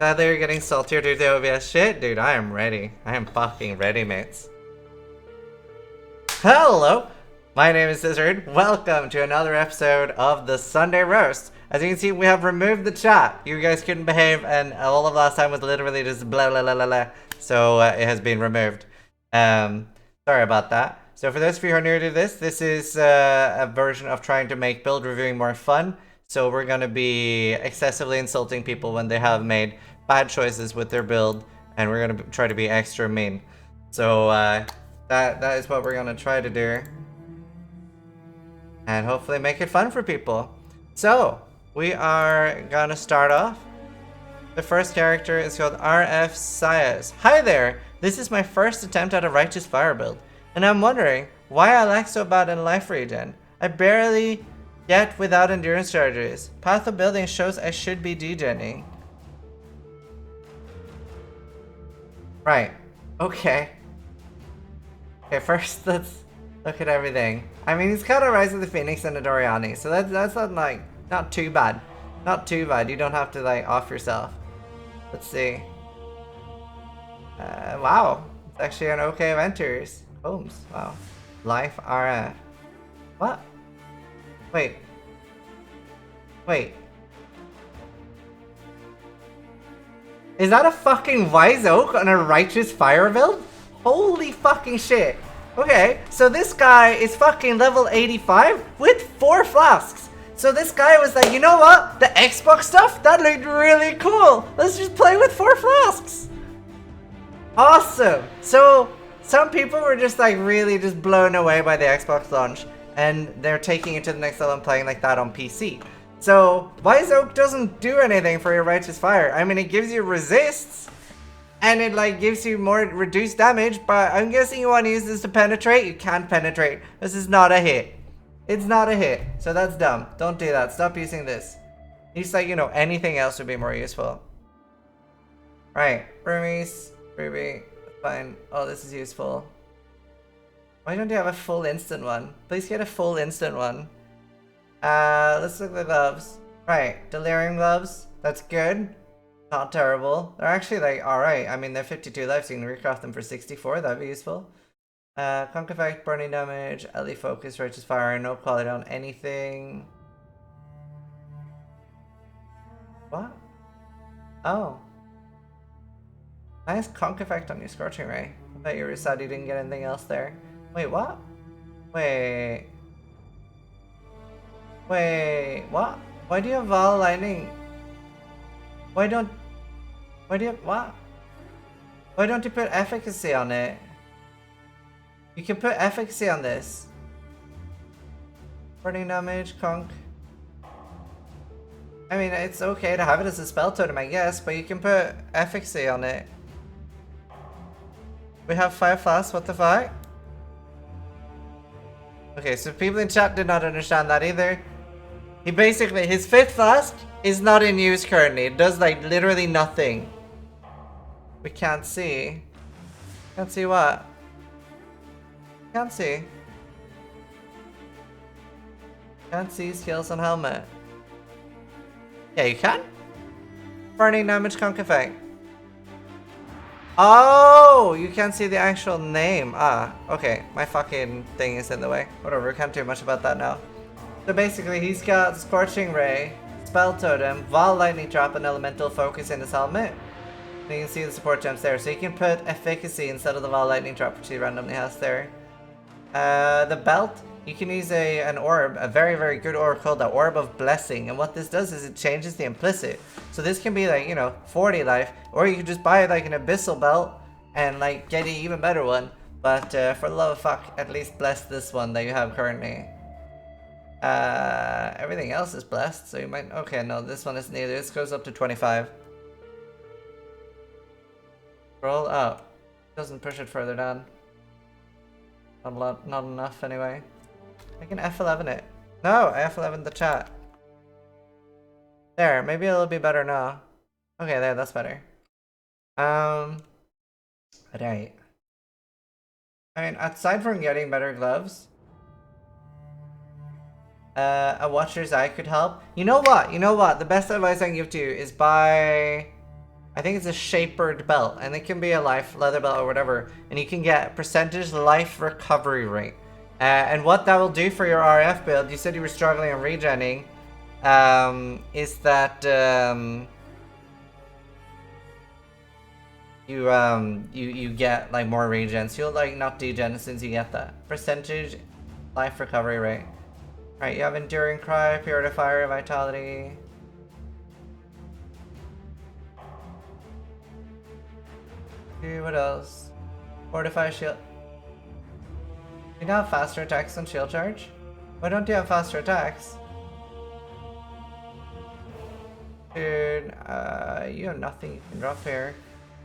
They're getting saltier due to OBS shit? Dude, I am ready. I am fucking ready, mates. Hello! My name is Zizaran. Welcome to another episode of the Sunday Roast. As you can see, we have removed the chat. You guys couldn't behave, and all of last time was literally just blah blah blah blah blah. So it has been removed. Sorry about that. So for those of you who are new to this, this is a version of trying to make build reviewing more fun. So we're going to be excessively insulting people when they have made bad choices with their build, and we're going to try to be extra mean. So that is what we're going to try to do, and hopefully make it fun for people. So we are going to start off. The first character is called RF Sias. Hi there! This is my first attempt at a righteous fire build, and I'm wondering why I lack so bad in life regen. I barely get without endurance charges. Path of building shows I should be degenning. Right. Okay. Okay, first let's look at everything. I mean, he's got a Rise of the Phoenix and a Doriani, so that's not like, not too bad. Not too bad. You don't have to like off yourself. Let's see. Wow. It's actually an okay of enters. Homes. Wow. Life RF. What? Wait. Wait. Is that a fucking Wise Oak on a Righteous Fire build? Holy fucking shit. Okay, so this guy is fucking level 85 with 4 flasks. So this guy was like, you know what? The Xbox stuff? That looked really cool. Let's just play with 4 flasks. Awesome. So some people were just like really just blown away by the Xbox launch, and they're taking it to the next level and playing like that on PC. So Wise Oak doesn't do anything for your Righteous Fire. I mean, it gives you resists, and it like gives you more reduced damage, but I'm guessing you want to use this to penetrate. You can't penetrate. This is not a hit. It's not a hit. So that's dumb. Don't do that. Stop using this. Use like, you know, anything else would be more useful. Right. Burmese. Ruby. Fine. Oh, this is useful. Why don't you have a full instant one? Please get a full instant one. Let's look at the gloves. Right. Delirium gloves. That's good. Not terrible. They're actually like alright. I mean, they're 52 life, so you can recraft them for 64. That'd be useful. Conk effect, burning damage, LE focus, righteous fire, no quality on anything. What? Oh. Nice conk effect on your scorching ray. I bet you were sad you didn't get anything else there. Wait, what? Wait. Wait, what? Why do you have Val Lightning? Why do you, what? Why don't you put efficacy on it? You can put efficacy on this. Burning damage, conk. I mean, it's okay to have it as a spell totem, I guess, but you can put efficacy on it. We have 5 flasks, what the fuck? Okay, so people in chat did not understand that either. He basically, his 5th flask is not in use currently. It does like literally nothing. We can't see. Can't see what? Can't see. Can't see skills on helmet. Yeah, you can. Burning damage conk effect. Oh, you can't see the actual name. Ah, okay. My fucking thing is in the way. Whatever, can't do much about that now. So basically, he's got Scorching Ray, Spell Totem, Val Lightning Trap, and Elemental Focus in his helmet. And you can see the support gems there. So you can put Efficacy instead of the Val Lightning Trap, which he randomly has there. The belt, you can use an orb, a very, very good orb called the Orb of Blessing. And what this does is it changes the implicit. So this can be like, you know, 40 life, or you can just buy like an Abyssal belt and like get an even better one. But for the love of fuck, at least bless this one that you have currently. Everything else is blessed, so you might, okay, no, this one isn't either. This goes up to 25. Roll up. Doesn't push it further down. Not a lot, not enough anyway. I can F11 it. No, I F11 the chat. There, maybe it'll be better now. Okay, there, that's better. Right. I mean, aside from getting better gloves, a Watcher's Eye could help. You know what? You know what? The best advice I can give to you is buy I think it's a shapered belt, and it can be a life leather belt or whatever, and you can get percentage life recovery rate. And what that will do for your RF build, you said you were struggling on regenning, is that you get like more regen, so you'll like not degen as soon as you get that. Percentage life recovery rate. Alright, you have Enduring Cry, Purifier, Vitality. What else? Fortify Shield. You don't have faster attacks on shield charge? Why don't you have faster attacks? Dude, you have nothing you can drop here.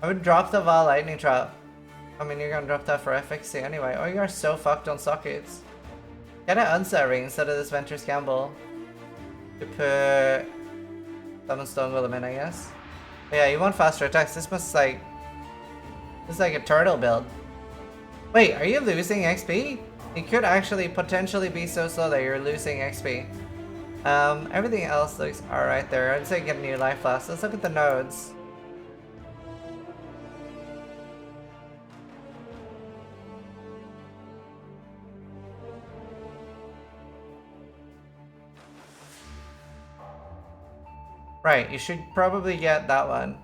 I would drop the Val Lightning Trap. I mean, you're gonna drop that for efficacy anyway. Oh, you are so fucked on sockets. Get an Unset Ring instead of this Venturous Gamble. To put Summon Stone Golem in, I guess. But yeah, you want faster attacks. This must like... This is like a turtle build. Wait, are you losing XP? It could actually potentially be so slow that you're losing XP. Everything else looks alright there. I'd say get a new life flask. Let's look at the nodes. Right, you should probably get that one.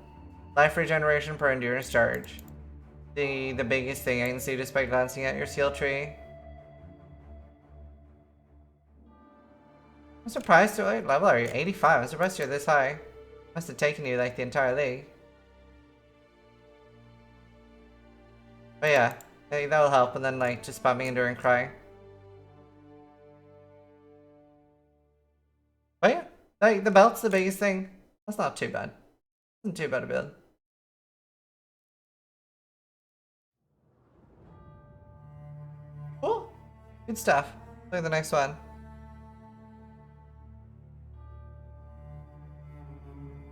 Life regeneration per endurance charge. The biggest thing I can see just by glancing at your skill tree. I'm surprised. What level are you? 85. I'm surprised you're this high. Must have taken you like the entire league. But yeah, I think that'll help. And then like just spamming Enduring Cry. But yeah, like the belt's the biggest thing. That's not too bad. Isn't too bad a build. Cool. Good stuff. Look at the next one.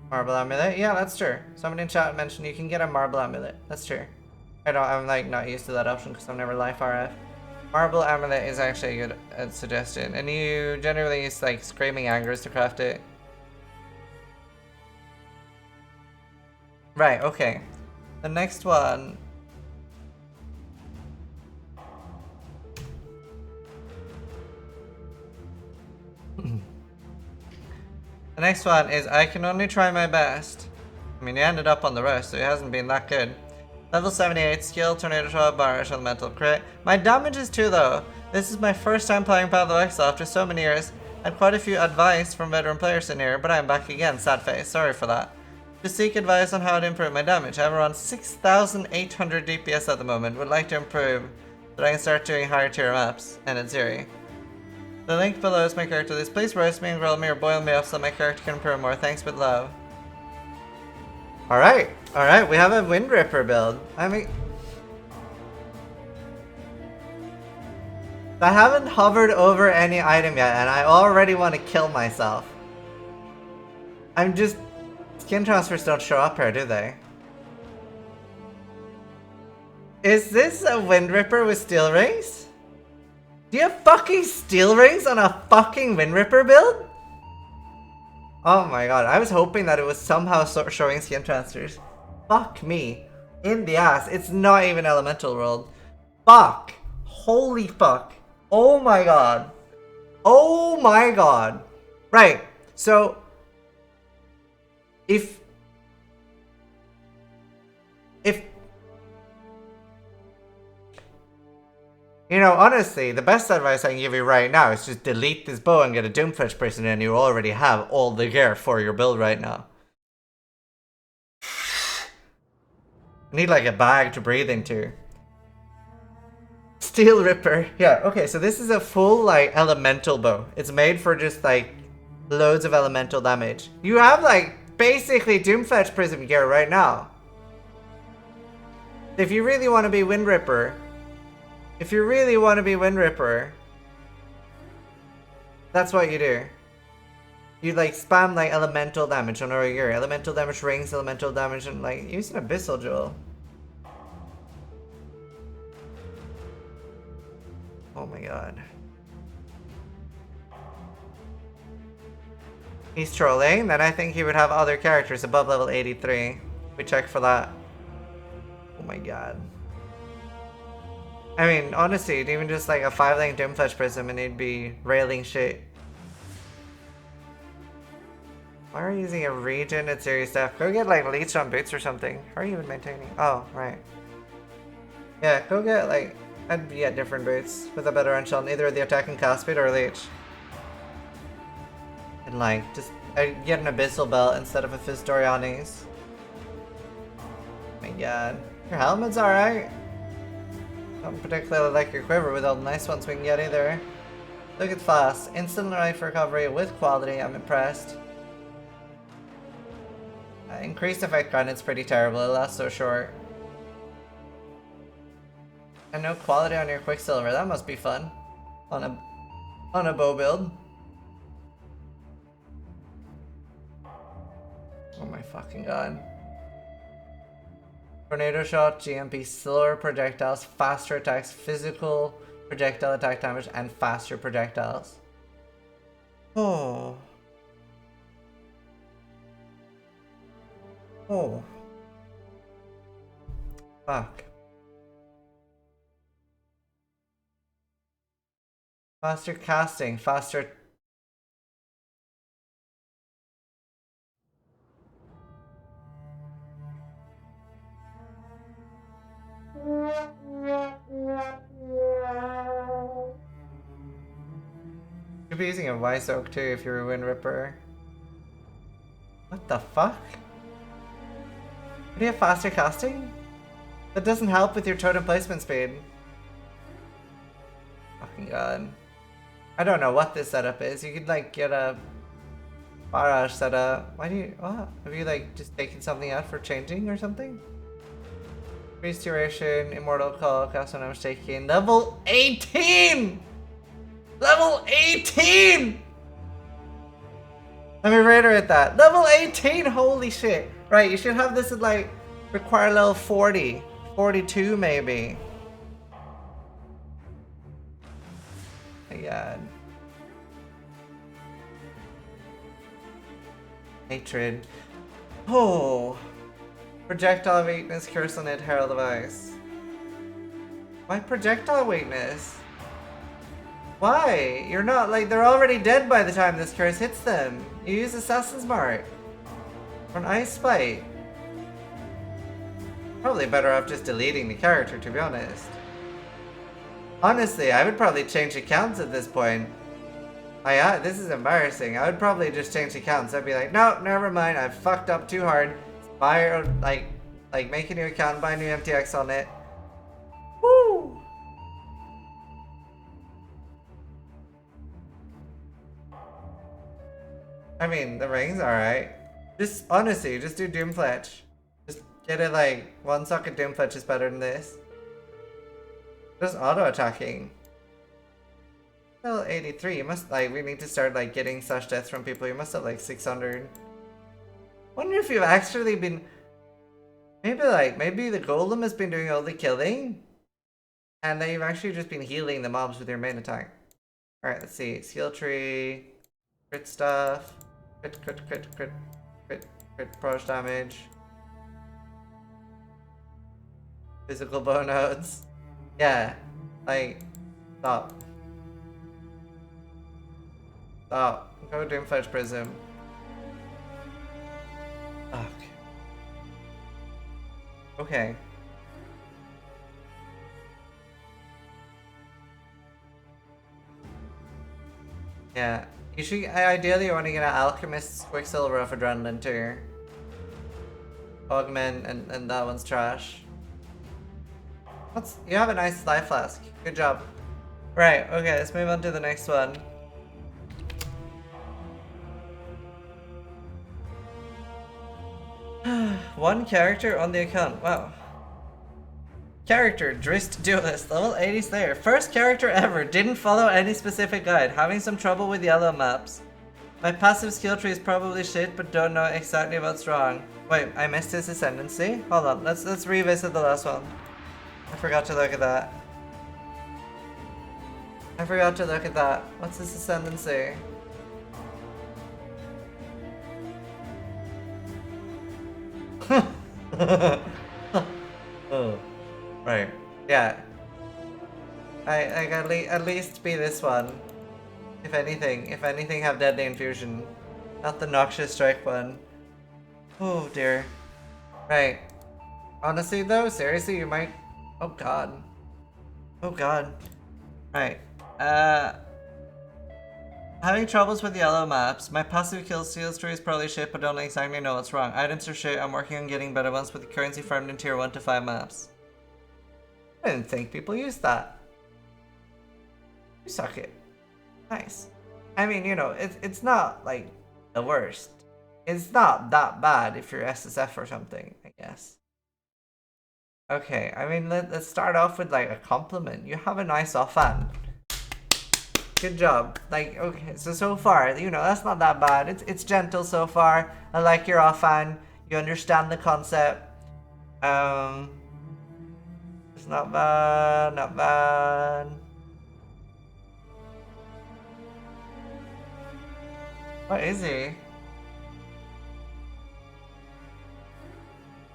Marble Amulet? Yeah, that's true. Somebody in chat mentioned you can get a Marble Amulet. That's true. I'm like not used to that option because I've never life RF. Marble Amulet is actually a good suggestion. And you generally use like Screaming Angers to craft it. Right, okay. The next one. The next one is I can only try my best. I mean, he ended up on the rest, so he hasn't been that good. Level 78, skill, tornado shot, barrage, elemental crit. My damage is 2 though. This is my first time playing Path of Exile after so many years. I had quite a few advice from veteran players in here, but I'm back again, sad face, sorry for that. To seek advice on how to improve my damage, I have around 6,800 DPS at the moment, would like to improve so that I can start doing higher tier maps, and it's Ziri. The link below is my character list. Please roast me and grill me or boil me up so my character can improve more. Thanks with love. Alright, we have a Wind Ripper build. I mean... I haven't hovered over any item yet and I already want to kill myself. I'm just... Skin transfers don't show up here, do they? Is this a Wind Ripper with steel rings? Do you have fucking steel rings on a fucking Wind Ripper build? Oh my god, I was hoping that it was somehow showing skin transfers. Fuck me. In the ass. It's not even Elemental World. Fuck. Holy fuck. Oh my god. Oh my god. Right, so... If... You know, honestly, the best advice I can give you right now is just delete this bow and get a Doomfetch person and you already have all the gear for your build right now. I need like a bag to breathe into. Steel Ripper. Yeah, okay, so this is a full like elemental bow. It's made for just like loads of elemental damage. You have like basically Doomfetch Prism gear right now. If you really want to be Wind Ripper, that's what you do. You like spam like elemental damage on all your elemental damage rings, elemental damage, and like use an Abyssal Jewel. Oh my god. He's trolling, then I think he would have other characters above level 83. We check for that. Oh my god. I mean, honestly, even just like a 5-lane Doomflesh Prism and it'd be railing shit. Why are you using a regen at serious stuff? Go get like leech on boots or something. How are you even maintaining? Oh, right. Yeah, go get like, I'd be at different boots with a better wrench on either the attack and cast speed or leech. And like, just get an abyssal belt instead of a Fistoriani's. Oh my god. Your helmet's alright. Don't particularly like your quiver with all the nice ones we can get either. Look at flask. Instant life recovery with quality, I'm impressed. Increased effect grinded's pretty terrible, it lasts so short. And no quality on your Quicksilver, that must be fun. On a bow build. Oh my fucking god. Tornado shot, GMP, slower projectiles, faster attacks, physical projectile attack damage, and faster projectiles. Oh. Oh. Fuck. Faster casting, faster... You'd be using a Wise Oak too if you're a Wind Ripper. What the fuck? Do you have faster casting? That doesn't help with your totem placement speed. Fucking god. I don't know what this setup is. You could like get a barrage setup. Why do you... what? Have you like just taken something out for changing or something? Increased duration, immortal call, cast when I'm mistaken. Level 18! Level 18! Let me reiterate that. Level 18! Holy shit. Right, you should have this at like require level 40. 42 maybe. My god. Hatred. Oh. Projectile weakness, curse on it, Herald of Ice. Why projectile weakness? Why? You're not like, they're already dead by the time this curse hits them. You use Assassin's Mark. Or an Ice Spite. Probably better off just deleting the character, to be honest. Honestly, I would probably change accounts at this point. This is embarrassing. I would probably just change accounts. I'd be like, no, never mind. I've fucked up too hard. Buy, like make a new account, buy a new MTX on it. Woo! I mean, the ring's alright. Just, honestly, just do Doomfletch. Just get it like, one socket Doomfletch is better than this. Just auto-attacking. Well, 83, you must, like, we need to start, like, getting such deaths from people. You must have, like, 600. Wonder if you've actually been... Maybe the golem has been doing all the killing? And then you've actually just been healing the mobs with your main attack. Alright, let's see. Skill tree... Crit stuff... Crit approach damage... Physical bow nodes... Yeah, like... Stop. Stop. Go Doomfletch Prism. Fuck. Okay. Yeah. You should ideally you want to get an Alchemist's Quicksilver of Adrenaline too. Augment and that one's trash. You have a nice life flask. Good job. Right, okay, let's move on to the next one. One character on the account. Wow. Character, Drist Duelist, level 80 Slayer. First character ever, didn't follow any specific guide. Having some trouble with yellow maps. My passive skill tree is probably shit, but don't know exactly what's wrong. Wait, I missed his ascendancy? Hold on, let's revisit the last one. I forgot to look at that. What's his ascendancy? Oh, right. Yeah. I at least be this one. If anything, have deadly infusion, not the noxious strike one. Oh dear. Right. Honestly though, seriously, you might. Oh god. Oh god. Right. Having troubles with yellow maps. My passive kill steals tree is probably shit, but don't exactly know what's wrong. Items are shit. I'm working on getting better ones with the currency farmed in tier 1 to 5 maps. I didn't think people used that. You suck it. Nice. I mean, you know, it's not like the worst. It's not that bad if you're SSF or something, I guess. Okay, I mean, let's start off with like a compliment. You have a nice offhand. Good job. Like, okay, so far, you know, that's not that bad. It's gentle so far. I like your offhand. You understand the concept. It's not bad, not bad. What is he?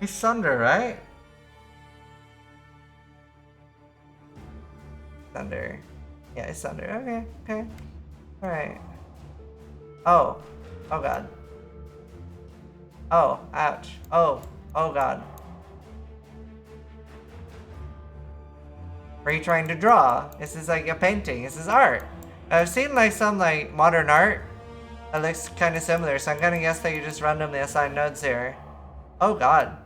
He's Thunder, right? Thunder. Yeah, it's Thunder. Okay, okay. Alright. Oh. Oh god. Oh, ouch. Oh. Oh god. Are you trying to draw? This is like a painting. This is art. I've seen like some like modern art that looks kind of similar, so I'm gonna guess that you just randomly assign nodes here. Oh god.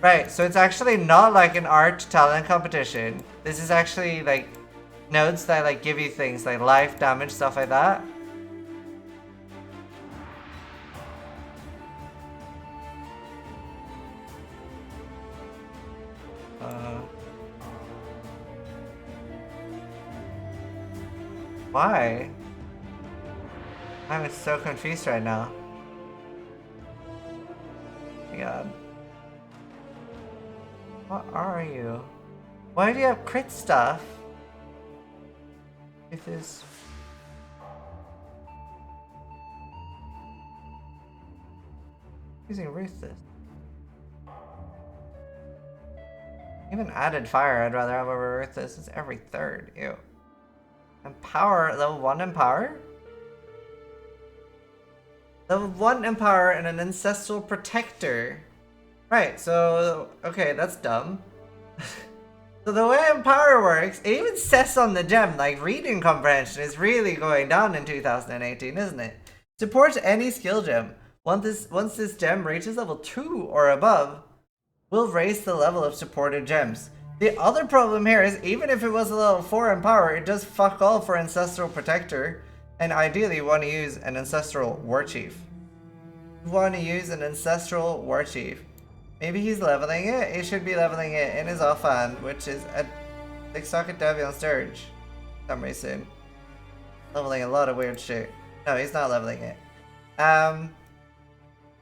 Right, so it's actually not like an art talent competition. This is actually like nodes that like give you things like life, damage, stuff like that. Why? I'm so confused right now. Oh my god. What are you? Why do you have crit stuff? If this... Using Ruthless. Even added fire, I'd rather have over Ruthless. It's every third. Ew. Empower, level 1 empower? Level 1 empower and an ancestral protector. Right, so, okay, that's dumb. So the way empower works, it even says on the gem, like reading comprehension is really going down in 2018, isn't it? Supports any skill gem. Once this gem reaches level 2 or above, will raise the level of supported gems. The other problem here is even if it was a level 4 empower, it does fuck all for ancestral protector, and ideally you want to use an ancestral war chief. You want to use an ancestral war chief. Maybe he's leveling it. He should be leveling it in his offhand, which is a 6-socket Deviant Sturge. For some reason. Leveling a lot of weird shit. No, he's not leveling it. And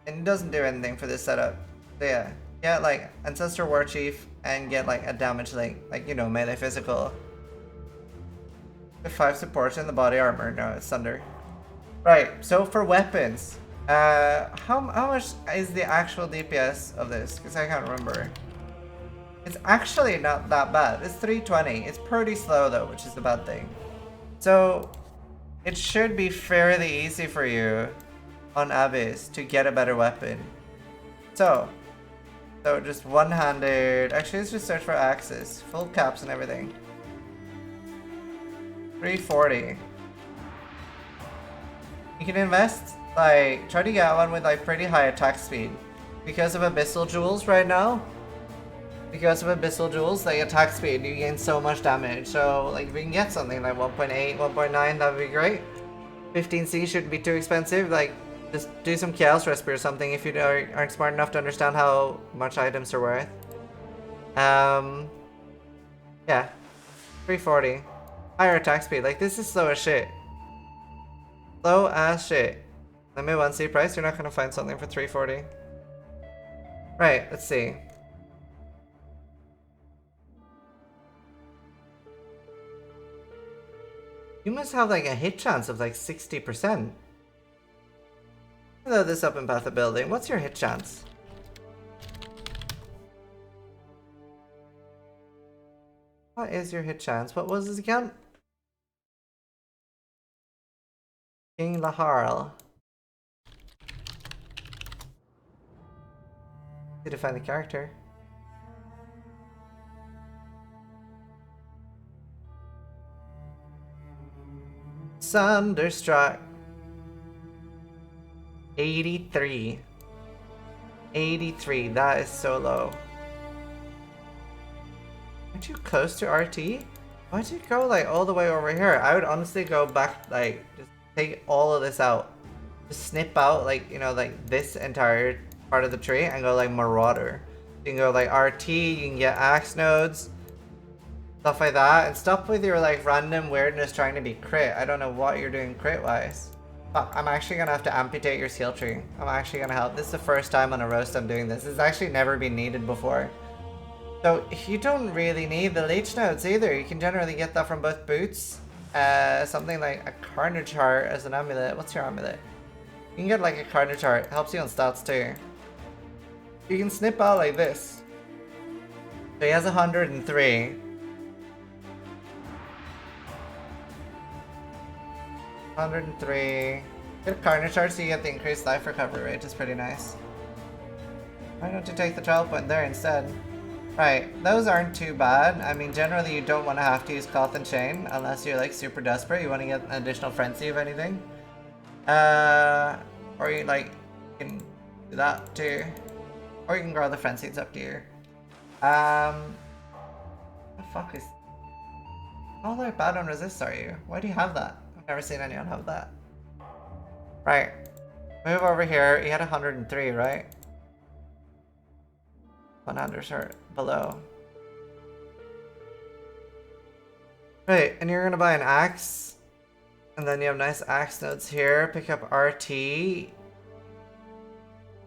it doesn't do anything for this setup. So yeah. Get like Ancestral War Chief and get like a damage link. Like, you know, melee physical. With 5 supports in the body armor. No, it's Thunder. Right, so for weapons. How much is the actual DPS of this? Because I can't remember. It's actually not that bad. It's 320. It's pretty slow though, which is the bad thing. So it should be fairly easy for you on Abyss to get a better weapon. So just one-handed. Actually, let's just search for axes. Full caps and everything. 340. You can invest, like, try to get one with like pretty high attack speed. Because of Abyssal Jewels right now. Because of Abyssal Jewels, like attack speed, you gain so much damage. So, like, if we can get something like 1.8, 1.9, that would be great. 15C shouldn't be too expensive. Like, just do some Chaos Recipe or something if you aren't smart enough to understand how much items are worth. Yeah. 340. Higher attack speed. Like, this is slow as shit. Slow as shit. Let me 1C price. You're not gonna find something for 340. Right, let's see. You must have like a hit chance of like 60%. Load this up in Path of Building. What's your hit chance? What is your hit chance? What was this again? King Laharl. To find the character. Sunderstruck. 83. 83. That is so low. Aren't you close to RT? Why'd you go like all the way over here? I would honestly go back, like, just take all of this out. Just snip out, like, you know, like this entire part of the tree and go like Marauder. You can go like RT, you can get axe nodes, stuff like that, and stop with your like random weirdness trying to be crit. I don't know what you're doing crit wise. Fuck, I'm actually gonna have to amputate your skill tree. I'm actually gonna help. This is the first time on a roast I'm doing this. It's actually never been needed before. So you don't really need the leech nodes either. You can generally get that from both boots. Something like a Carnage Heart as an amulet. What's your amulet? You can get like a Carnage Heart. Helps you on stats too. You can snip out like this. So he has 103. 103. Get a Carnage Heart so you get the increased life recovery rate, which is pretty nice. Why don't you take the 12 point there instead? Right, those aren't too bad. I mean, generally you don't want to have to use Cloth and Chain unless you're like super desperate. You want to get an additional Frenzy of anything. Or you like, you can do that too. Or you can grow the Frenzy, it's up to you. What the fuck is... How like bad on resist are you? Why do you have that? I've never seen anyone have that. Right. Move over here. He had 103, right? 100 or below. Right, and you're gonna buy an axe. And then you have nice axe nodes here. Pick up RT.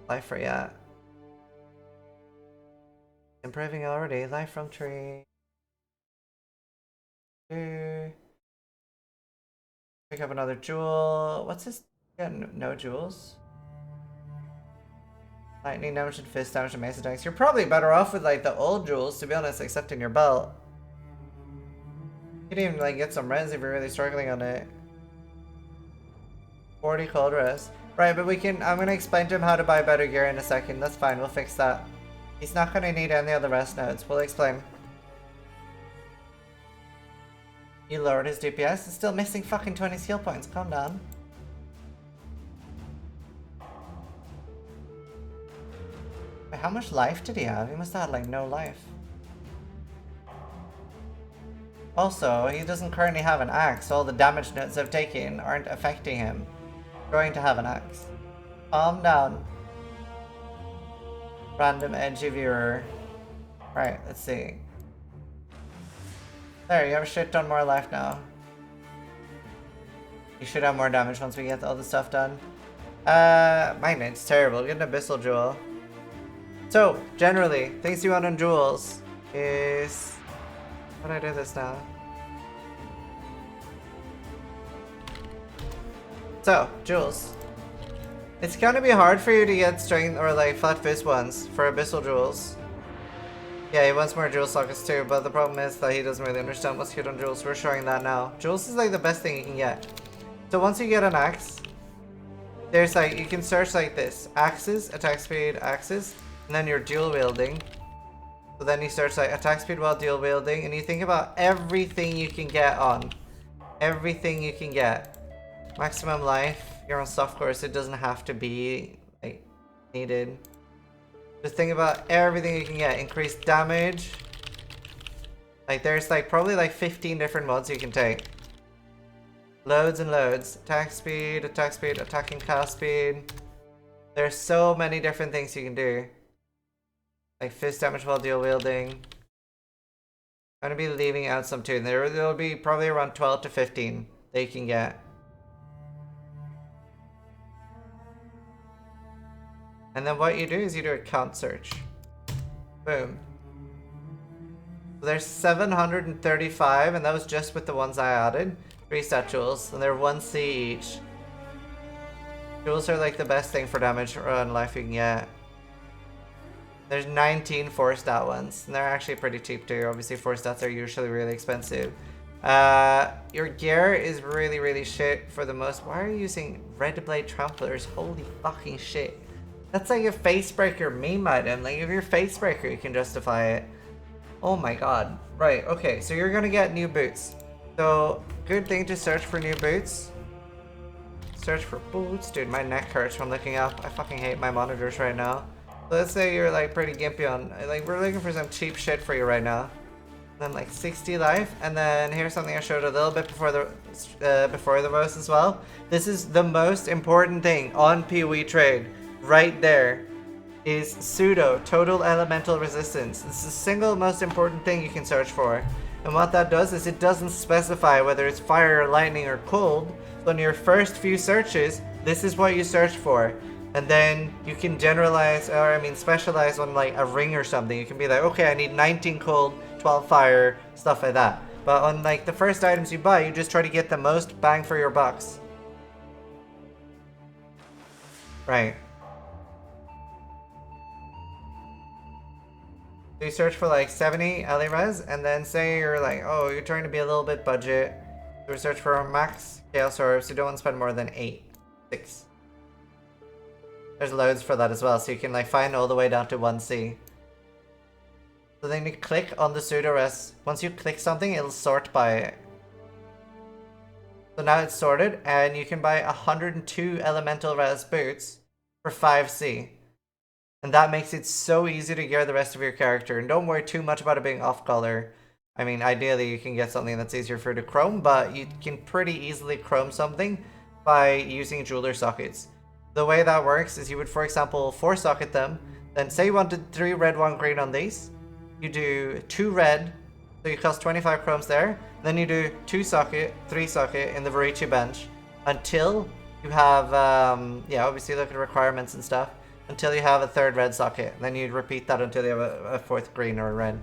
Life for ya. Improving already. Life from tree. Pick up another jewel. What's this? Yeah, no jewels. Lightning damage and fist damage and mace attacks. You're probably better off with like the old jewels, to be honest, except in your belt. You can even like get some res if you're really struggling on it. 40 cold res. Right, but we can, I'm gonna explain to him how to buy better gear in a second. That's fine, we'll fix that. He's not gonna need any other rest nodes. We'll explain. You lowered his DPS. It's still missing fucking 20 skill points. Calm down. Wait, how much life did he have? He must have had like no life. Also, he doesn't currently have an axe. All the damage notes I've taken aren't affecting him. Going to have an axe. Calm down. Random edgy viewer. Right, let's see. There, you have a shit ton more life now. You should have more damage once we get all the stuff done. Magnet's terrible. Get an Abyssal Jewel. So, generally, things you want on jewels is... How do I do this now? So, jewels. It's gonna be hard for you to get strength or like flat fist ones for Abyssal Jewels. Yeah, he wants more jewel sockets too, but the problem is that he doesn't really understand what's good on jewels. We're showing that now. Jewels is like the best thing you can get. So once you get an axe, there's like, you can search like this. Axes, attack speed, axes, and then you're dual wielding. So then you search like attack speed while dual wielding, and you think about everything you can get on. Everything you can get. Maximum life, you're on soft course, it doesn't have to be like needed. Just think about everything you can get. Increased damage. Like there's like probably like 15 different mods you can take. Loads and loads. Attack speed, attacking cast speed. There's so many different things you can do. Like fist damage while dual wielding. I'm gonna be leaving out some too. There'll be probably around 12 to 15 that you can get. And then what you do is you do a count search. Boom. So there's 735, and that was just with the ones I added. 3 stat jewels, and they're 1C each. Jewels are like the best thing for damage on life you can get. There's 19 4 stat ones, and they're actually pretty cheap too. Obviously 4 stats are usually really expensive. Your gear is really shit for the most. Why are you using red blade tramplers? Holy fucking shit. That's like a facebreaker meme item. Like if you're facebreaker, you can justify it. Oh my god. Right, okay, so you're gonna get new boots. So, good thing to search for new boots. Search for boots. Dude, my neck hurts from looking up. I fucking hate my monitors right now. So let's say you're like pretty gimpy on, like we're looking for some cheap shit for you right now. Then like 60 life, and then here's something I showed a little bit before the roast as well. This is the most important thing on PoE trade, right there, is pseudo total elemental resistance. This is the single most important thing you can search for, and what that does is it doesn't specify whether it's fire or lightning or cold. So on your first few searches, this is what you search for. And then you can generalize, or I mean specialize on like a ring or something. You can be like, okay, I need 19 cold, 12 fire, stuff like that. But on like the first items you buy, you just try to get the most bang for your bucks. Right. So you search for like 70 LA res, and then say you're like, oh, you're trying to be a little bit budget. So we search for max chaos orbs. You don't want to spend more than 6. There's loads for that as well, so you can like find all the way down to 1C. So then you click on the pseudo res. Once you click something, it'll sort by it. So now it's sorted, and you can buy 102 elemental res boots for 5C. And that makes it so easy to gear the rest of your character. And don't worry too much about it being off color. I mean, ideally you can get something that's easier for you to chrome, but you can pretty easily chrome something by using jeweler sockets. The way that works is you would, for example, 4 socket them. Then say you wanted 3 red, 1 green on these. You do 2 red, so you cost 25 chromes there. Then you do 2 socket, 3 socket in the Varichi bench until you have, yeah, obviously look at requirements and stuff. Until you have a 3rd red socket. Then you repeat that until you have a 4th green or a red.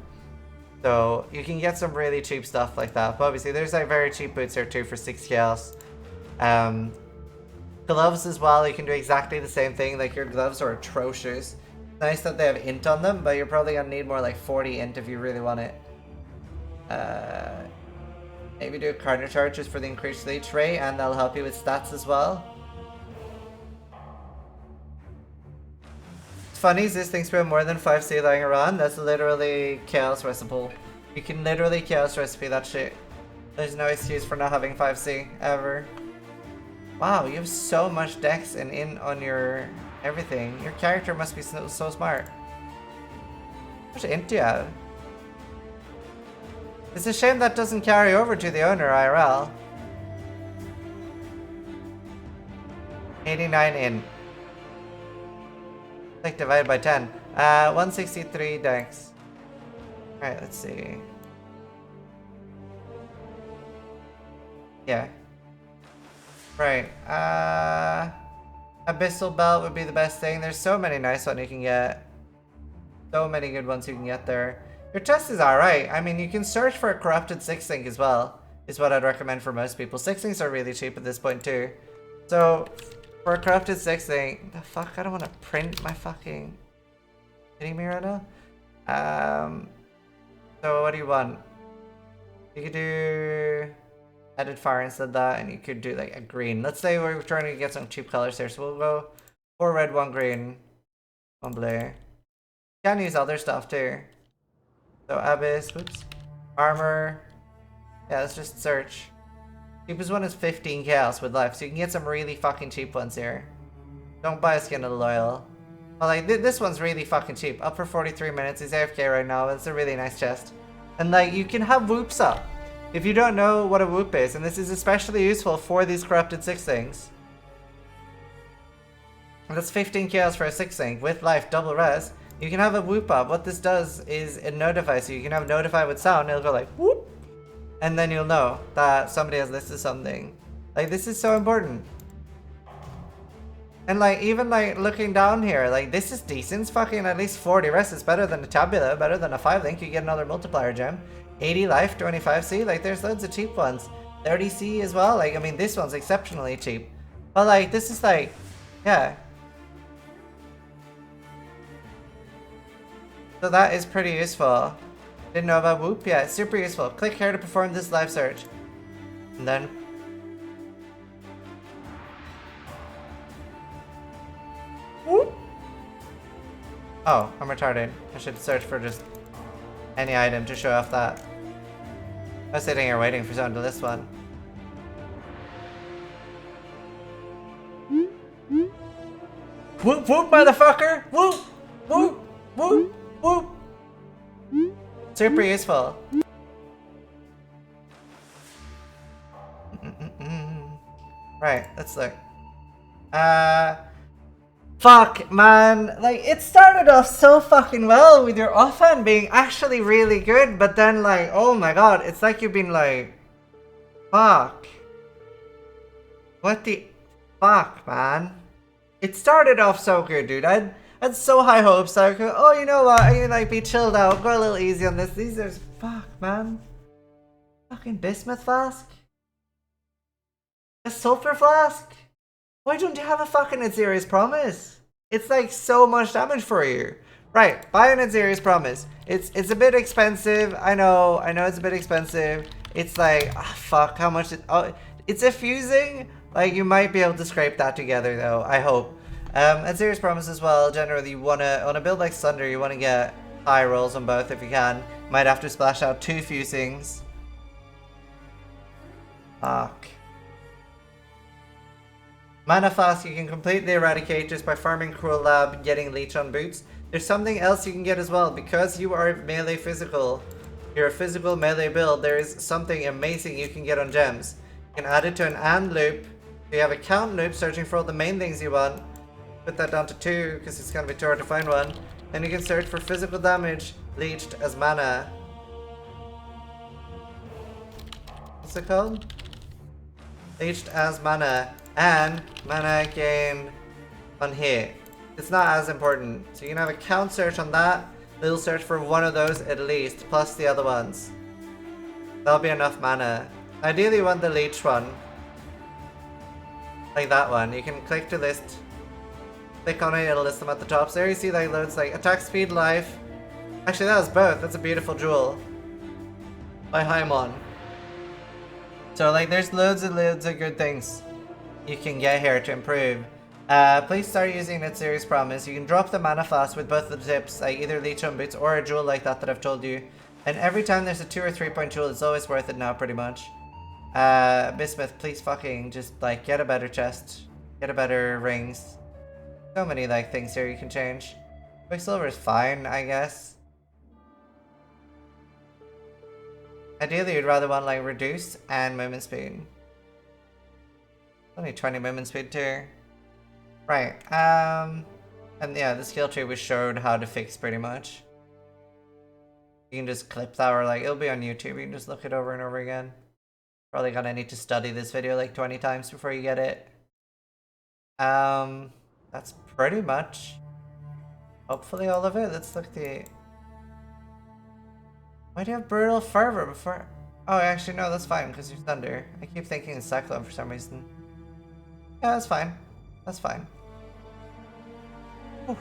So you can get some really cheap stuff like that. But obviously there's like very cheap boots here too for 6 chaos. Gloves as well, you can do exactly the same thing. Like your gloves are atrocious. Nice that they have int on them, but you're probably gonna need more like 40 int if you really want it. Maybe do a cardinal charge just for the increased leech rate, and that'll help you with stats as well. It's funny is this thing spent more than 5C lying around. That's literally chaos recipe. You can literally chaos recipe that shit. There's no excuse for not having 5C ever. Wow, you have so much dex and in on your everything. Your character must be so smart. How much int do you have? It's a shame that doesn't carry over to the owner IRL. 89 int. Like divided by 10. 163 dex. Alright, let's see. Yeah. Right, Abyssal Belt would be the best thing. There's so many nice ones you can get. So many good ones you can get there. Your test is alright. I mean, you can search for a corrupted 6-link as well, is what I'd recommend for most people. 6-links are really cheap at this point too. So, for a corrupted 6-link, the fuck, I don't want to print my fucking... Kidding me right now? So what do you want? You could do... Added fire instead of that, and you could do like a green. Let's say we're trying to get some cheap colors here, so we'll go 4 red, 1 green, 1 blue. You can use other stuff too. So Abyss, whoops, armor. Yeah, let's just search. Cheapest one is 15 chaos with life, so you can get some really fucking cheap ones here. Don't buy a skin of the loyal. Well, like this one's really fucking cheap. Up for 43 minutes. He's AFK right now. It's a really nice chest, and like you can have whoops up. If you don't know what a whoop is, and this is especially useful for these corrupted 6-links. That's 15 chaos for a 6-link with life, double res. You can have a whoop up. What this does is it notifies you. You can have notify with sound, it'll go like whoop. And then you'll know that somebody has listed something. Like this is so important. And like even like looking down here, like this is decent. It's fucking at least 40 res. It's better than a tabula, better than a 5-link. You get another multiplier gem. 80 life, 25C, like there's loads of cheap ones. 30C as well, like I mean this one's exceptionally cheap. But like this is like Yeah. So that is pretty useful. Didn't know about Whoop yet. Super useful. Click here to perform this live search. And then... Whoop! Oh, I'm retarded. I should search for just any item to show off that. I was sitting here waiting for someone to list one. Whoop whoop, motherfucker! Whoop! Whoop! Whoop! Whoop! Super useful. Right, let's look. Fuck, man. Like, it started off so fucking well with your offhand being actually really good, but then, like, oh my god, it's like you've been like... Fuck. What the... Fuck, man. It started off so good, dude. I had so high hopes. I could, oh, you know what? I can, like, be chilled out. Go a little easy on this. These are... Fuck, man. Fucking bismuth flask? A sulfur flask? Why don't you have a fucking Azirius Promise? It's like so much damage for you. Right, buy an Azirius Promise. It's a bit expensive. I know it's a bit expensive. It's like, fuck, how much it's a fusing. Like, you might be able to scrape that together though, I hope. Azirius Promise as well. Generally, you wanna, on a build like Sunder, you wanna get high rolls on both if you can. Might have to splash out 2 fusings. Fuck. Mana Flask you can completely eradicate just by farming Cruel Lab, getting Leech on boots. There's something else you can get as well. Because you are melee physical, you're a physical melee build, there is something amazing you can get on gems. You can add it to an AND loop. You have a count loop searching for all the main things you want. Put that down to 2 because it's going to be too hard to find one. Then you can search for physical damage leached as mana. What's it called? Leached as mana. And mana gain on hit. It's not as important. So you can have a count search on that. It'll search for one of those at least, plus the other ones. That'll be enough mana. Ideally you want the leech one. Like that one. You can click to list. Click on it, it'll list them at the top. So there you see like loads like attack speed, life. Actually that was both. That's a beautiful jewel. By Haimon. So like there's loads and loads of good things you can get here to improve. Please start using Azirius Promise. You can drop the Mana Flask with both of the tips, like either Leech on Boots or a jewel like that I've told you. And every time there's a 2 or 3 point jewel, it's always worth it now, pretty much. Bismuth, please fucking just like get a better chest, get a better rings. So many like things here you can change. Quicksilver is fine, I guess. Ideally, you'd rather want like reduce and movement speed. Only 20 movement speed too. Right, and yeah, the skill tree we showed how to fix pretty much. You can just clip that or like, it'll be on YouTube, you can just look it over and over again. Probably gonna need to study this video like 20 times before you get it. That's pretty much, hopefully all of it. Let's look the... Why do you have Brutal Fervor before? Oh, actually no, that's fine because you're Thunder. I keep thinking it's Cyclone for some reason. Yeah, that's fine. That's fine. Whew.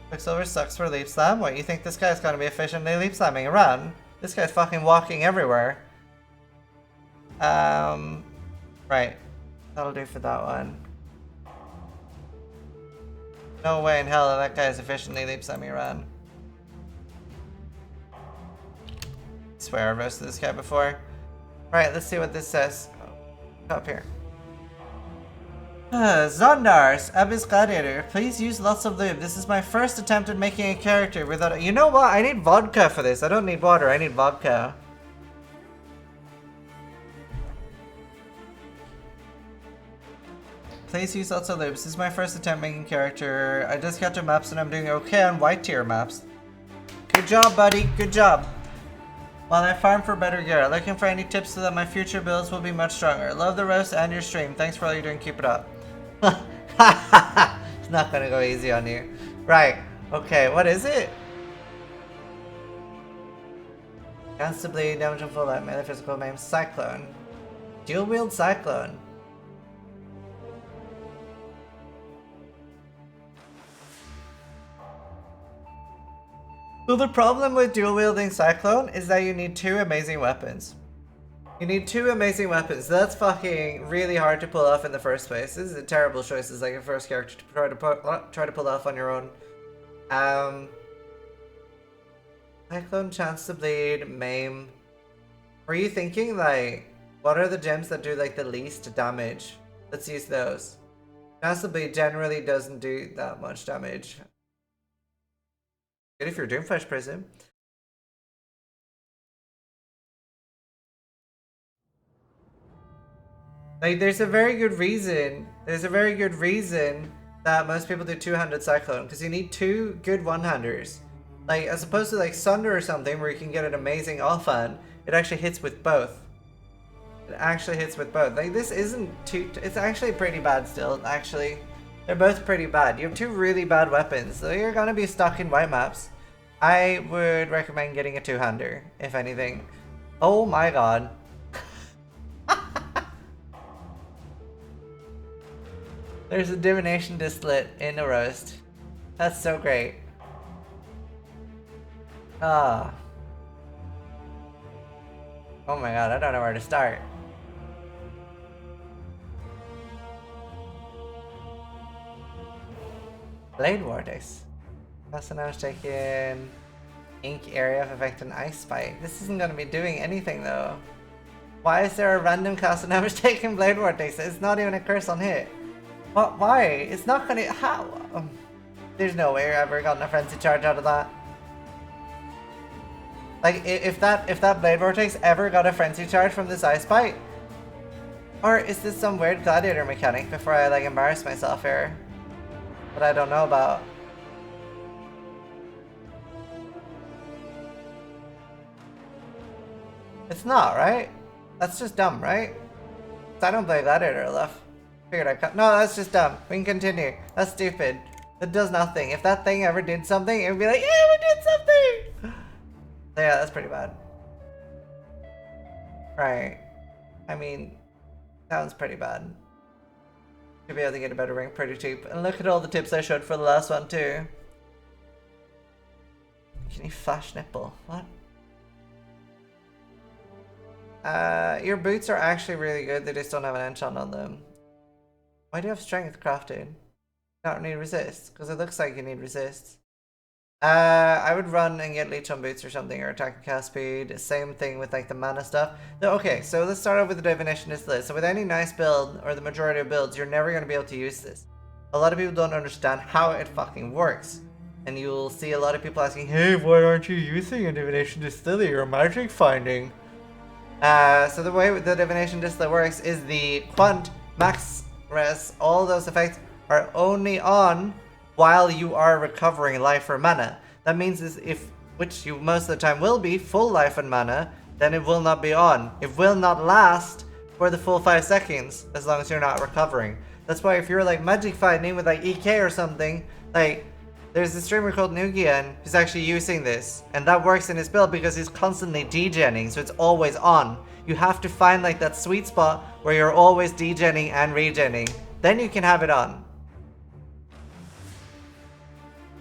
Quicksilver sucks for Leap Slam. What, you think this guy's gonna be efficiently Leap Slamming around? This guy's fucking walking everywhere. Right. That'll do for that one. No way in hell that guy's efficiently Leap Slamming around. I swear I've roasted this guy before. Right, let's see what this says. Up here. Zondars, Abyss Gladiator, please use lots of lube. This is my first attempt at making a character without... You know what? I need vodka for this. I don't need water. I need vodka. Please use lots of lube. This is my first attempt making character. I just got to maps and I'm doing okay on white tier maps. Good job, buddy. Good job. While I farm for better gear, looking for any tips so that my future builds will be much stronger. Love the roast and your stream. Thanks for all you're doing. Keep it up. It's not gonna go easy on you. Right. Okay, what is it? Chance to bleed, damage on full life, melee physical name, Cyclone. Dual wield Cyclone. So the problem with dual wielding Cyclone is that you need 2 amazing weapons. You need 2 amazing weapons. That's fucking really hard to pull off in the first place. This is a terrible choice as like a first character to try to pull off on your own. Cyclone, Chance to Bleed, Maim. Were you thinking like, what are the gems that do like the least damage? Let's use those. Chance to Bleed generally doesn't do that much damage. Good if you're Doomflesh Prism. Like, there's a very good reason that most people do two-handed Cyclone, because you need 2 good one-handers. Like, as opposed to like Sunder or something where you can get an amazing offhand, it actually hits with both. It actually hits with both. Like, this isn't too... It's actually pretty bad still, actually. They're both pretty bad. You have 2 really bad weapons, so you're gonna be stuck in white maps. I would recommend getting a two-hander, if anything. Oh my god. There's a divination distillate in a roast. That's so great. Ah. Oh my god, I don't know where to start. Blade Vortex. Casanau's taking ink area of effect and ice spike. This isn't gonna be doing anything though. Why is there a random Casanau's taking Blade Vortex? It's not even a curse on hit. What? Why? It's not gonna... How? There's no way you're ever gotten a frenzy charge out of that. Like, if that Blade Vortex ever got a frenzy charge from this ice bite, or is this some weird gladiator mechanic before I like embarrass myself here that I don't know about? It's not, right? That's just dumb, right? I don't play gladiator enough. Figured I cut. No, that's just dumb. We can continue. That's stupid. That does nothing. If that thing ever did something, it would be like, yeah, we did something! So yeah, that's pretty bad. Right. I mean, sounds pretty bad. Should be able to get a better ring pretty cheap. And look at all the tips I showed for the last one too. Can you flash nipple? What? Your boots are actually really good. They just don't have an enchant on them. Why do you have strength crafted? You don't need resist, because it looks like you need resist. I would run and get leech on boots or something, or attack and cast speed. Same thing with like the mana stuff. Okay, so let's start off with the divination distillate. So with any nice build, or the majority of builds, you're never going to be able to use this. A lot of people don't understand how it fucking works. And you'll see a lot of people asking, hey, why aren't you using a divination distillate? You're magic finding. So the way the divination distillate works is the quant, max, res, all those effects are only on while you are recovering life or mana. That means is if, which you most of the time will be, full life and mana, then it will not be on. It will not last for the full 5 seconds as long as you're not recovering. That's why if you're like magic fighting with like EK or something, like there's a streamer called Nugian who's actually using this, and that works in his build because he's constantly degenning, so it's always on. You have to find like that sweet spot where you're always degenning and regenning. Then you can have it on.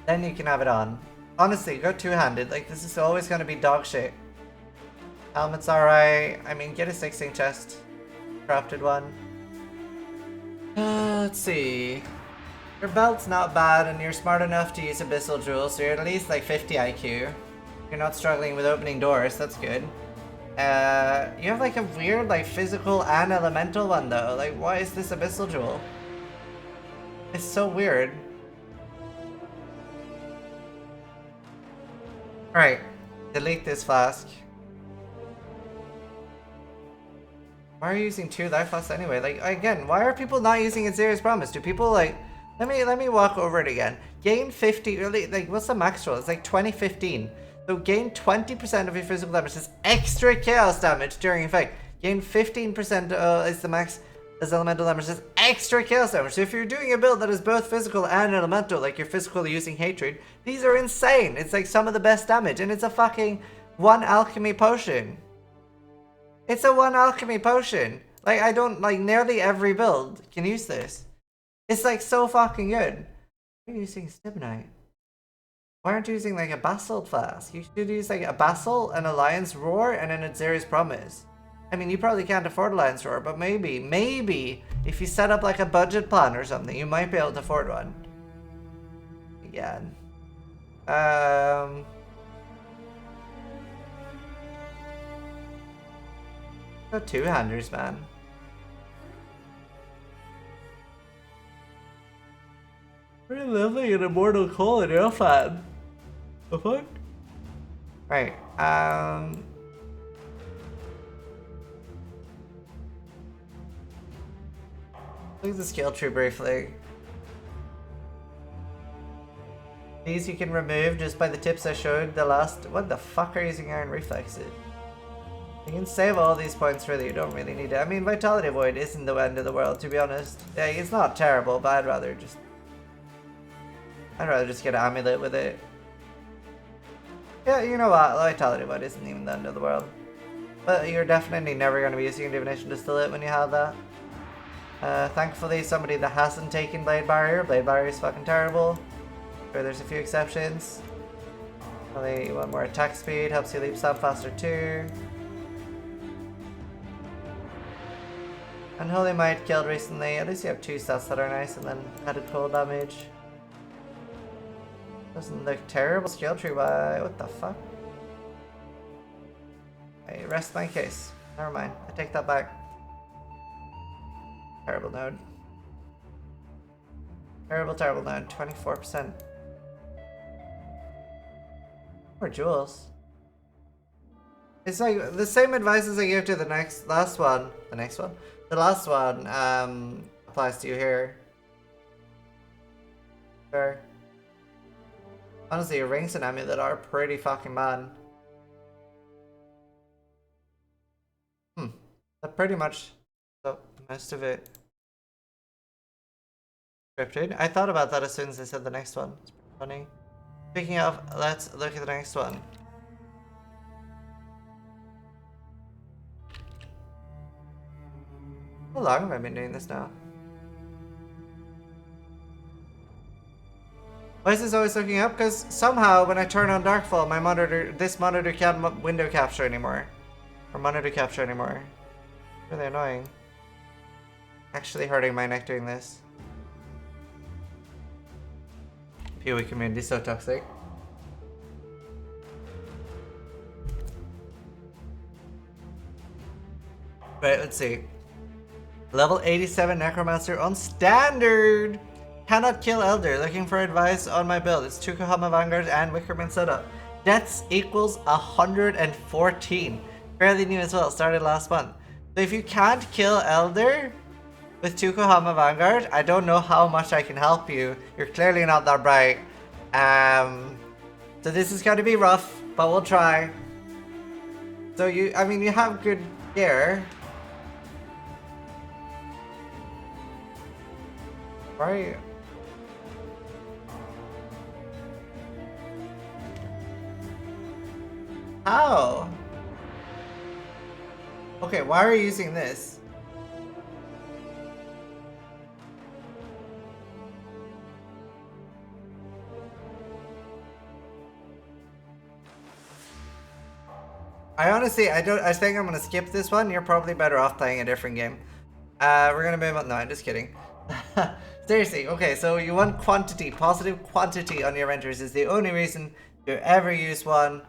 Then you can have it on. Honestly, go two-handed. Like, this is always going to be dog shit. Helmet's alright. I mean, get a 16 chest. Crafted one. Let's see. Your belt's not bad, and you're smart enough to use Abyssal Jewel, so you're at least like 50 IQ. You're not struggling with opening doors, that's good. You have like a weird like physical and elemental one though. Like, why is this Abyssal Jewel? It's so weird. Alright, delete this flask. Why are you using 2 life flasks anyway? Like, again, why are people not using Azirius Promise? Do people like... Let me walk over it again. Gain 50, really, like, what's the max roll? It's like 20-15. So gain 20% of your physical damage is extra chaos damage during effect. Gain 15% is the max as elemental damage is extra chaos damage. So if you're doing a build that is both physical and elemental, like you're physically using hatred, these are insane. It's like some of the best damage, and it's a fucking 1 alchemy potion. It's a 1 alchemy potion. Like, I don't, like, nearly every build can use this. It's like so fucking good. Why are you using Stibnite? Why aren't you using like a basalt flask? You should use like a basalt, an alliance roar, and an Adzeri's promise. I mean, you probably can't afford alliance roar, but maybe if you set up like a budget plan or something, you might be able to afford one. Again. Got two-handers, man. Pretty lovely an immortal coal in your fan. The fuck? Right, look at the skill tree briefly. These you can remove just by the tips I showed the last. What the fuck are using iron reflexes? You can save all these points really, you don't really need it. I mean, Vitality Void isn't the end of the world, to be honest. Yeah, it's not terrible, but I'd rather just get an amulet with it. Yeah, you know what? Vitality Void isn't even the end of the world. But you're definitely never going to be using Divination Distillate when you have that. Thankfully, somebody that hasn't taken Blade Barrier. Blade Barrier is fucking terrible. Sure, there's a few exceptions. Only one more attack speed, helps you leap stab faster too. And Holy Might killed recently. At least you have two stats that are nice, and then added cold damage. Doesn't look terrible. Skill tree by what the fuck? I rest my case. Never mind. I take that back. Terrible node. Terrible node. 24%. More jewels. It's like the same advice as I gave to the last one. The last one applies to you here. Sure. Honestly, your rings and amulet are pretty fucking bad. That pretty much most of it. Scripted. I thought about that as soon as I said the next one. It's pretty funny. Speaking of, let's look at the next one. How long have I been doing this now? Why is this always looking up? Because somehow when I turn on Darkfall, my monitor, this monitor can't window capture anymore. Or monitor capture anymore. Really annoying. Actually hurting my neck doing this. PoE community is so toxic. Right, let's see. Level 87 Necromancer on standard! Cannot kill Elder. Looking for advice on my build. It's 2 Kahama Vanguard and Wickerman setup. Deaths equals 114. Fairly new as well. Started last month. So if you can't kill Elder with 2 Kahama Vanguard, I don't know how much I can help you. You're clearly not that bright. So this is going to be rough, but we'll try. So you have good gear. Right. How? Okay, why are you using this? I think I'm gonna skip this one. You're probably better off playing a different game. We're gonna move on. No, I'm just kidding. Seriously, okay, so you want quantity, positive quantity on your renters is the only reason you ever use one.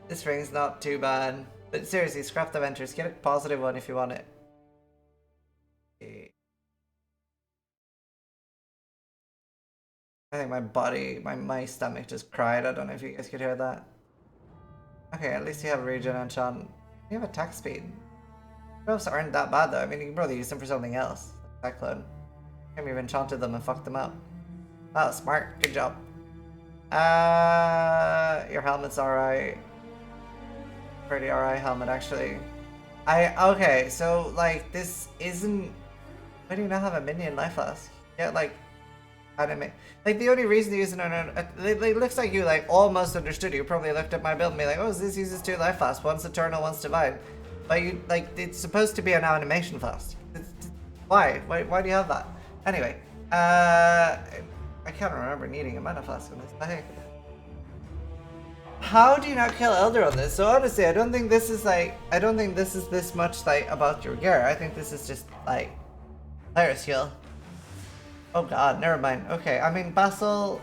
This ring's not too bad, but seriously, scrap the ventures. Get a positive one if you want it. Okay. I think my stomach just cried. I don't know if you guys could hear that. Okay, at least you have regen enchant. You have attack speed. Buffs aren't that bad though. I mean, you can probably use them for something else. Like Cyclone. Maybe you've enchanted them and fucked them up. Oh, smart. Good job. Your helmet's alright. Pretty alright helmet, actually. Okay, so, like, this isn't... Why do you not have a minion life flask? Yeah, like... Anime. Like, the only reason to use it looks like you, like, almost understood. You probably looked at my build and be like, oh, this uses 2 life flasks. One's eternal, one's divine. But you, like, it's supposed to be an animation flask. Why? Why do you have that? Anyway, I can't remember needing a mana flask on this. The heck? How do you not kill Elder on this? So honestly, I don't think this is like, I don't think this is this much like about your gear. I think this is just like player skill. Oh god, never mind. Okay, I mean Basil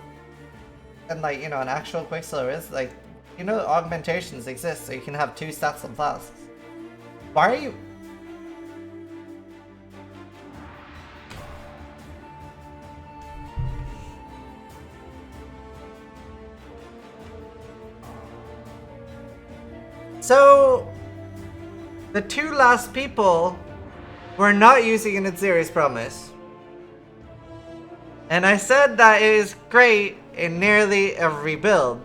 and like, you know, an actual Quicksilver is like, you know, augmentations exist so you can have 2 stats on flasks. Why are you... So, the 2 last people were not using an Azirius Promise. And I said that it is great in nearly every build.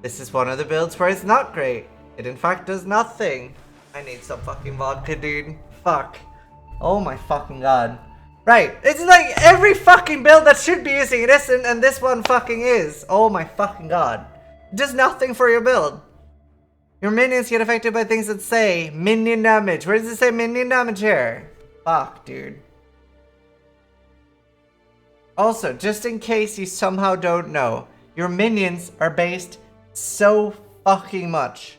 This is one of the builds where it's not great. It in fact does nothing. I need some fucking vodka, dude. Fuck. Oh my fucking god. Right, it's like every fucking build that should be using it isn't, and this one fucking is. Oh my fucking god. It does nothing for your build. Your minions get affected by things that say minion damage. Where does it say minion damage here? Fuck, dude. Also, just in case you somehow don't know, your minions are based so fucking much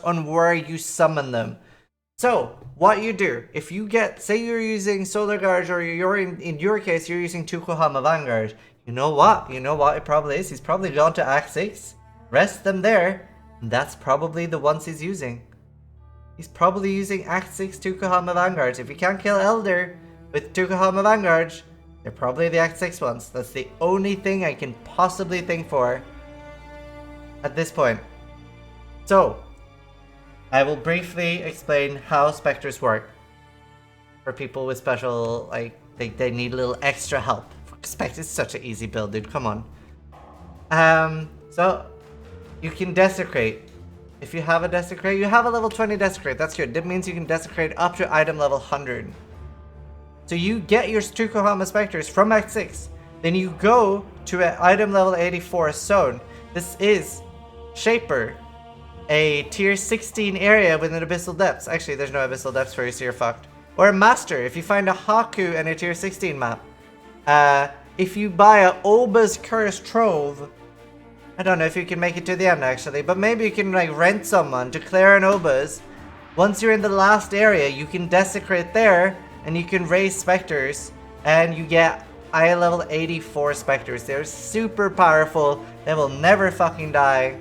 on where you summon them. So, what you do, if you get, say you're using Solar Guard, or you're in your case, you're using 2 Kohama Vanguard, you know what it probably is? He's probably gone to Act 6, rest them there, and that's probably the ones he's using. He's probably using Act 6 2 Kohama Vanguards. If you can't kill Elder with 2 Kohama Vanguards, they're probably the Act 6 ones. That's the only thing I can possibly think for at this point. So, I will briefly explain how specters work for people with special, like, they need a little extra help. Spectre is such an easy build, dude, come on. So, you can desecrate. If you have a desecrate, you have a level 20 desecrate, that's good. That means you can desecrate up to item level 100. So you get your 2 Kohama Specters from Act 6, then you go to an item level 84 zone. This is Shaper, a tier 16 area within Abyssal Depths. Actually, there's no Abyssal Depths for you, so you're fucked. Or a Master, if you find a Haku and a tier 16 map. If you buy a Oba's Cursed Trove, I don't know if you can make it to the end actually, but maybe you can like rent someone to clear an Oba's. Once you're in the last area, you can desecrate there, and you can raise Specters, and you get eye level 84 Specters. They're super powerful, they will never fucking die.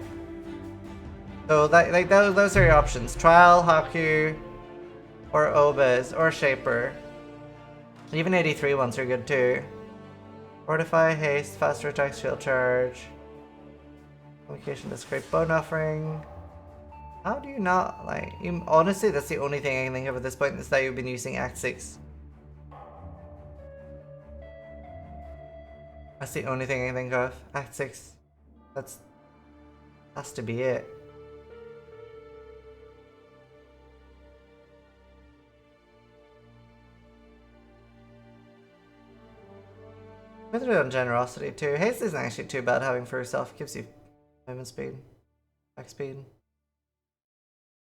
So that, like, those are your options. Trial, Haku, or Obas, or Shaper. Even 83 ones are good too. Fortify, Haste, Faster Attack, Shield Charge. Communication, Desecrate, Bone Offering. How do you not, like, honestly, that's the only thing I can think of at this point, is that you've been using Act 6. That's the only thing I can think of. Act 6. Has to be it. Put it on Generosity too. Haste isn't actually too bad having for yourself. Gives you movement speed, attack speed.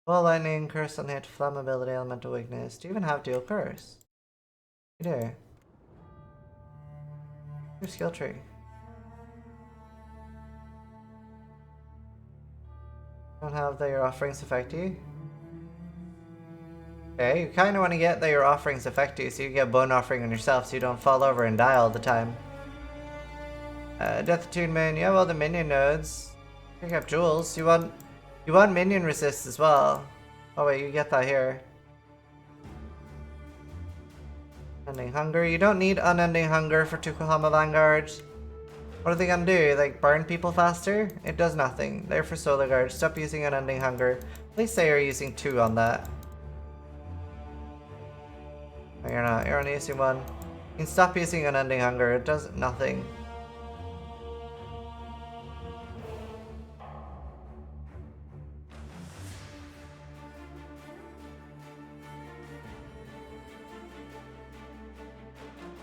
Ball Lightning, Curse on Hit, Flammability, Elemental Weakness. Do you even have Dual Curse? You do. Your skill tree. Don't have that your offerings affect you. Okay, you kind of want to get that your offerings affect you, so you get Bone Offering on yourself so you don't fall over and die all the time. Death Attunement, you have all the minion nodes. Pick up jewels. You want minion resist as well. Oh wait, you get that here. Unending Hunger. You don't need Unending Hunger for 2 Kohama Vanguards. What are they gonna do? Like burn people faster? It does nothing. They're for Solar Guard. Stop using Unending Hunger. At least say you're using 2 on that. No, you're not. You're only using 1. You can stop using Unending Hunger. It does nothing.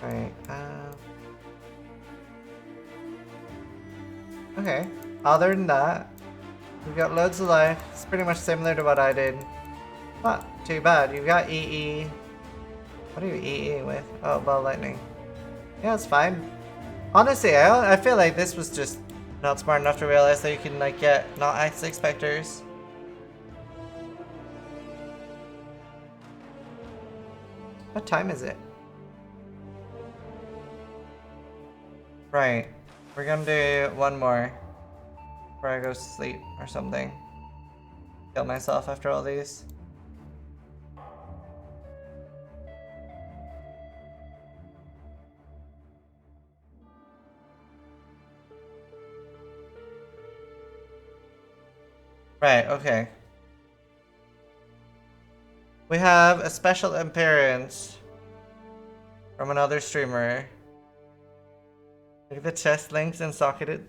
Right, okay, other than that, You've got loads of life. It's pretty much similar to what I did. Not too bad. You've got EE. What are you EE with? Oh, ball lightning. Yeah, it's fine. Honestly, I feel like this was just not smart enough to realize that you can like get not X6 specters. What time is it? Right. We're gonna do one more before I go to sleep or something. Kill myself after all these. Right, okay. We have a special appearance from another streamer. Look at the chest links and socketed.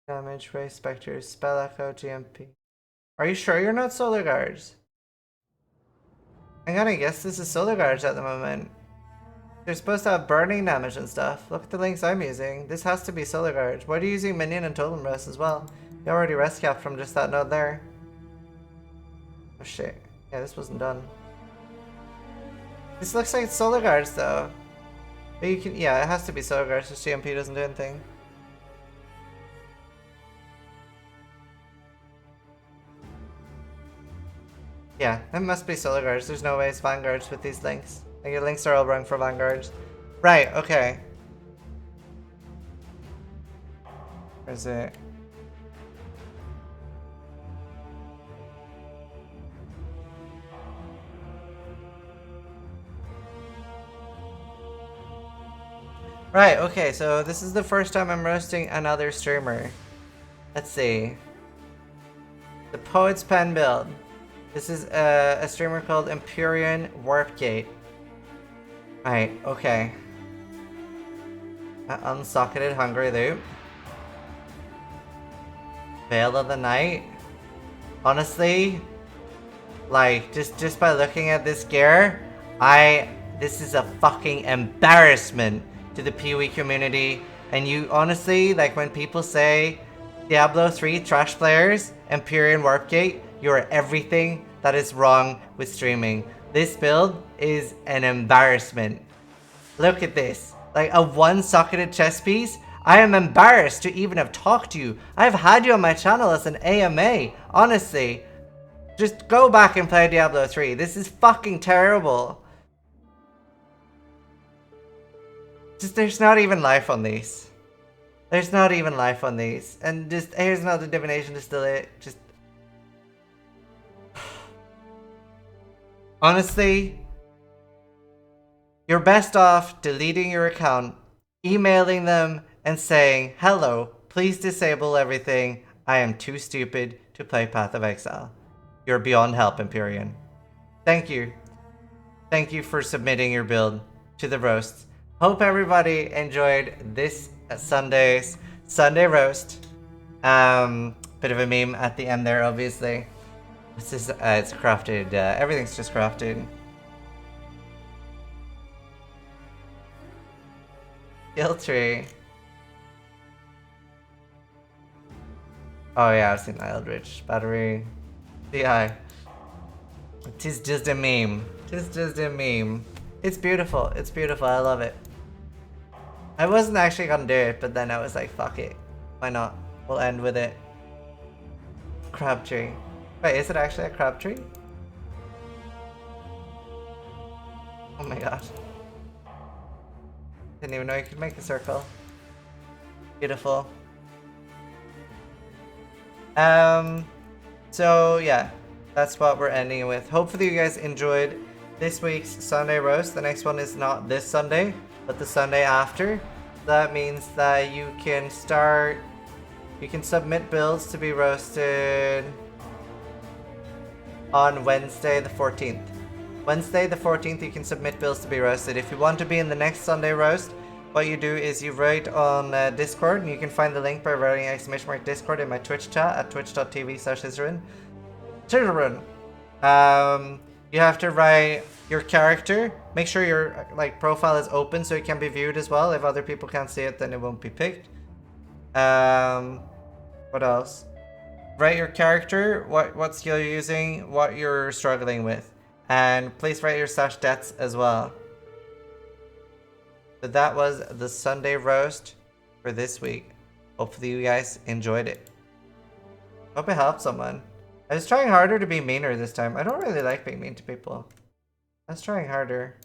Damage, ray, specters, spell echo, GMP. Are you sure you're not solar guards? I'm gonna guess this is solar guards at the moment. They're supposed to have burning damage and stuff. Look at the links I'm using. This has to be solar guards. Why are you using minion and totem rest as well? You already rest capped from just that node there. Oh shit. Yeah, this wasn't done. This looks like it's solar guards though. But you can, yeah, it has to be solar guards because GMP doesn't do anything. Yeah, it must be solar guards. There's no way it's vanguards with these links. Like, your links are all wrong for vanguards. Right, okay. Where's it? Right, okay, so this is the first time I'm roasting another streamer. Let's see. The Poet's Pen build. This is a streamer called Empyrean Warpgate. Right, okay. Unsocketed Hungry Loop. Veil of the Night. Honestly, like, just by looking at this gear, this is a fucking embarrassment to the PoE community. And you honestly, like, when people say Diablo 3 trash players, Empyrean Warpgate, you are everything that is wrong with streaming. This build is an embarrassment. Look at this. Like a one-socketed chess piece. I am embarrassed to even have talked to you. I've had you on my channel as an AMA. Honestly. Just go back and play Diablo 3. This is fucking terrible. Just, there's not even life on these. There's not even life on these. And just, here's another divination distillate. Just... Honestly, you're best off deleting your account, emailing them, and saying, hello, please disable everything. I am too stupid to play Path of Exile. You're beyond help, Empyrean. Thank you. Thank you for submitting your build to the roast. Hope everybody enjoyed this Sunday's Sunday roast. Bit of a meme at the end there, obviously. This is, it's crafted, everything's just crafted. Kill tree. Oh yeah, I've seen Eldritch. Battery. CI. Tis just a meme. Tis just a meme. It's beautiful. It's beautiful. I love it. I wasn't actually gonna do it, but then I was like, fuck it. Why not? We'll end with it. Crab tree. Wait, is it actually a crab tree? Oh my god. Didn't even know you could make a circle. Beautiful. So yeah, that's what we're ending with. Hopefully you guys enjoyed this week's Sunday roast. The next one is not this Sunday, but the Sunday after. That means that you can submit builds to be roasted on Wednesday the 14th. Wednesday the 14th you can submit builds to be roasted. If you want to be in the next Sunday roast, what you do is you write on Discord, and you can find the link by writing !Discord in my Twitch chat at twitch.tv/Zizaran. You have to write your character. Make sure your profile is open so it can be viewed as well. If other people can't see it, then it won't be picked. What What else? Write your character, what skill you're using, what you're struggling with. And please write your slash deaths as well. So that was the Sunday roast for this week. Hopefully you guys enjoyed it. Hope it helped someone. I was trying harder to be meaner this time. I don't really like being mean to people. I was trying harder.